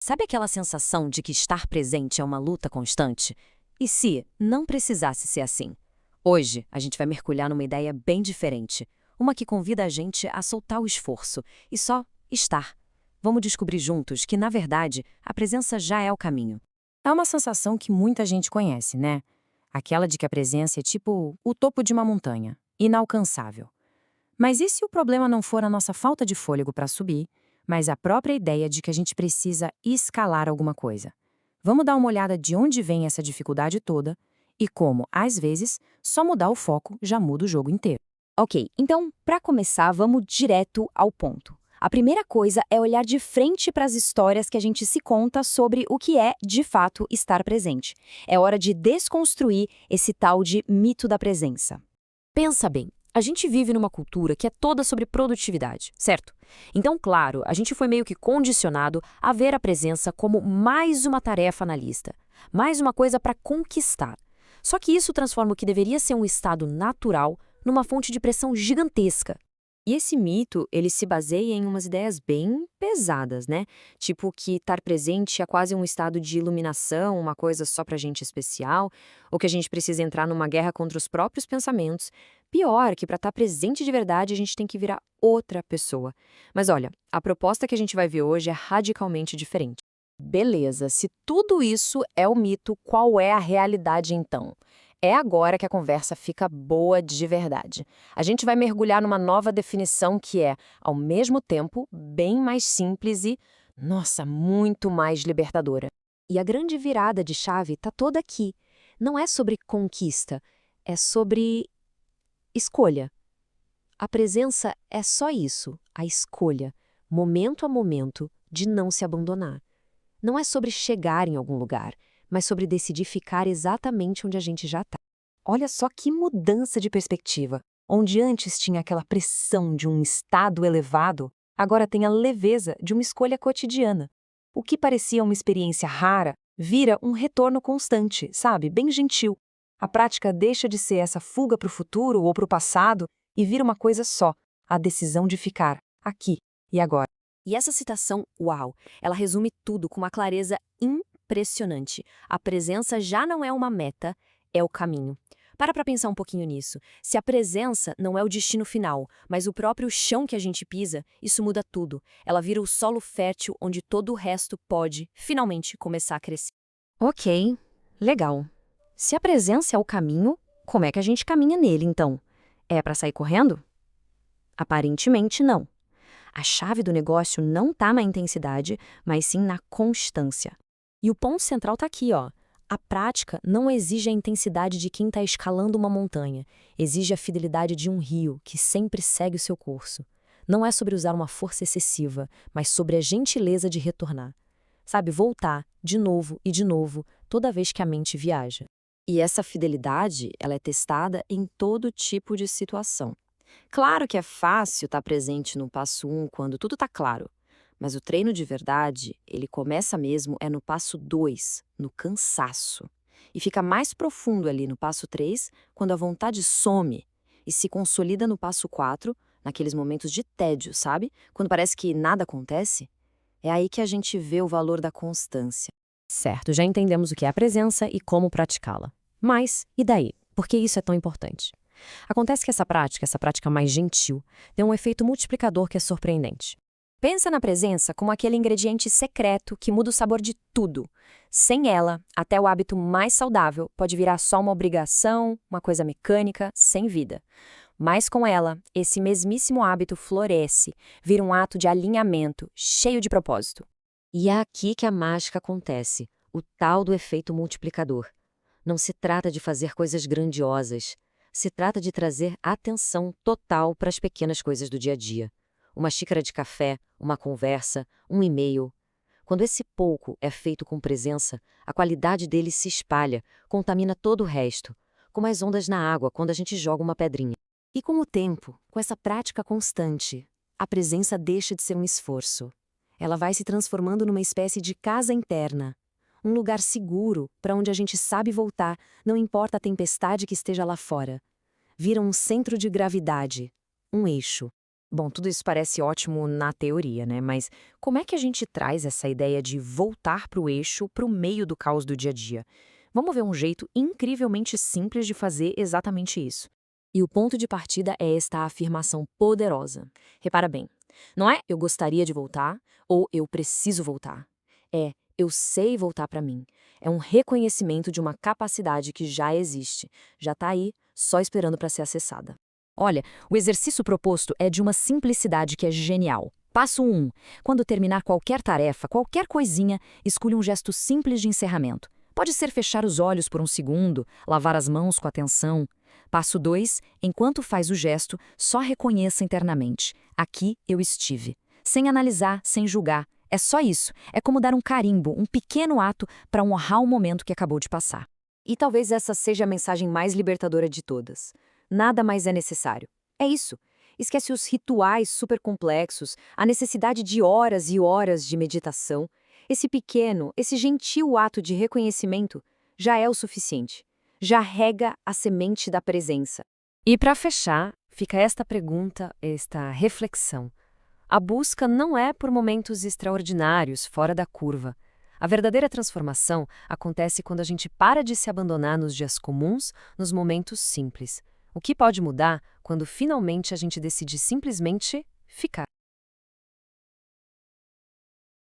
Sabe aquela sensação de que estar presente é uma luta constante? E se não precisasse ser assim? Hoje, a gente vai mergulhar numa ideia bem diferente, uma que convida a gente a soltar o esforço e só estar. Vamos descobrir juntos que, na verdade, a presença já é o caminho. É uma sensação que muita gente conhece, né? Aquela de que a presença é tipo o topo de uma montanha, inalcançável. Mas e se o problema não for a nossa falta de fôlego para subir, mas a própria ideia de que a gente precisa escalar alguma coisa? Vamos dar uma olhada de onde vem essa dificuldade toda e como, às vezes, só mudar o foco já muda o jogo inteiro. Ok, então, para começar, vamos direto ao ponto. A primeira coisa é olhar de frente para as histórias que a gente se conta sobre o que é, de fato, estar presente. É hora de desconstruir esse tal de mito da presença. Pensa bem, a gente vive numa cultura que é toda sobre produtividade, certo? Então, claro, a gente foi meio que condicionado a ver a presença como mais uma tarefa na lista, mais uma coisa para conquistar. Só que isso transforma o que deveria ser um estado natural numa fonte de pressão gigantesca. E esse mito, ele se baseia em umas ideias bem pesadas, né? Tipo que estar presente é quase um estado de iluminação, uma coisa só pra gente especial, ou que a gente precisa entrar numa guerra contra os próprios pensamentos. Pior, que para estar presente de verdade a gente tem que virar outra pessoa. Mas olha, a proposta que a gente vai ver hoje é radicalmente diferente. Beleza, se tudo isso é o mito, qual é a realidade então? É agora que a conversa fica boa de verdade. A gente vai mergulhar numa nova definição que é, ao mesmo tempo, bem mais simples e, nossa, muito mais libertadora. E a grande virada de chave está toda aqui. Não é sobre conquista, é sobre escolha. A presença é só isso, a escolha, momento a momento, de não se abandonar. Não é sobre chegar em algum lugar, mas sobre decidir ficar exatamente onde a gente já está. Olha só que mudança de perspectiva. Onde antes tinha aquela pressão de um estado elevado, agora tem a leveza de uma escolha cotidiana. O que parecia uma experiência rara vira um retorno constante, sabe? Bem gentil. A prática deixa de ser essa fuga para o futuro ou para o passado e vira uma coisa só, a decisão de ficar aqui e agora. E essa citação, uau, ela resume tudo com uma clareza impressionante. A presença já não é uma meta, é o caminho. Para pensar um pouquinho nisso. Se a presença não é o destino final, mas o próprio chão que a gente pisa, isso muda tudo. Ela vira o solo fértil onde todo o resto pode, finalmente, começar a crescer. Ok, legal. Se a presença é o caminho, como é que a gente caminha nele então? É para sair correndo? Aparentemente não. A chave do negócio não está na intensidade, mas sim na constância. E o ponto central está aqui, ó. A prática não exige a intensidade de quem está escalando uma montanha, exige a fidelidade de um rio que sempre segue o seu curso. Não é sobre usar uma força excessiva, mas sobre a gentileza de retornar. Sabe, voltar, de novo, toda vez que a mente viaja. E essa fidelidade, ela é testada em todo tipo de situação. Claro que é fácil estar presente no passo 1 quando tudo está claro, mas o treino de verdade, ele começa mesmo no passo 2, no cansaço. E fica mais profundo ali no passo 3, quando a vontade some, e se consolida no passo 4, naqueles momentos de tédio, sabe? Quando parece que nada acontece. É aí que a gente vê o valor da constância. Certo, já entendemos o que é a presença e como praticá-la. Mas, e daí? Por que isso é tão importante? Acontece que essa prática mais gentil, tem um efeito multiplicador que é surpreendente. Pensa na presença como aquele ingrediente secreto que muda o sabor de tudo. Sem ela, até o hábito mais saudável pode virar só uma obrigação, uma coisa mecânica, sem vida. Mas com ela, esse mesmíssimo hábito floresce, vira um ato de alinhamento, cheio de propósito. E é aqui que a mágica acontece, o tal do efeito multiplicador. Não se trata de fazer coisas grandiosas. Se trata de trazer atenção total para as pequenas coisas do dia a dia. Uma xícara de café, uma conversa, um e-mail. Quando esse pouco é feito com presença, a qualidade dele se espalha, contamina todo o resto, como as ondas na água quando a gente joga uma pedrinha. E com o tempo, com essa prática constante, a presença deixa de ser um esforço. Ela vai se transformando numa espécie de casa interna. Um lugar seguro para onde a gente sabe voltar, não importa a tempestade que esteja lá fora. Vira um centro de gravidade, um eixo. Bom, tudo isso parece ótimo na teoria, né? Mas como é que a gente traz essa ideia de voltar para o eixo, para o meio do caos do dia a dia? Vamos ver um jeito incrivelmente simples de fazer exatamente isso. E o ponto de partida é esta afirmação poderosa. Repara bem, não é eu gostaria de voltar ou eu preciso voltar. É eu sei voltar para mim. É um reconhecimento de uma capacidade que já existe, já está aí, só esperando para ser acessada. Olha, o exercício proposto é de uma simplicidade que é genial. Passo 1. Quando terminar qualquer tarefa, qualquer coisinha, escolha um gesto simples de encerramento. Pode ser fechar os olhos por um segundo, lavar as mãos com atenção. Passo 2. Enquanto faz o gesto, só reconheça internamente. Aqui eu estive. Sem analisar, sem julgar. É só isso. É como dar um carimbo, um pequeno ato para honrar o momento que acabou de passar. E talvez essa seja a mensagem mais libertadora de todas. Nada mais é necessário. É isso. Esquece os rituais super complexos, a necessidade de horas e horas de meditação. Esse pequeno, esse gentil ato de reconhecimento já é o suficiente. Já rega a semente da presença. E para fechar, fica esta pergunta, esta reflexão. A busca não é por momentos extraordinários, fora da curva. A verdadeira transformação acontece quando a gente para de se abandonar nos dias comuns, nos momentos simples. O que pode mudar quando finalmente a gente decide simplesmente ficar?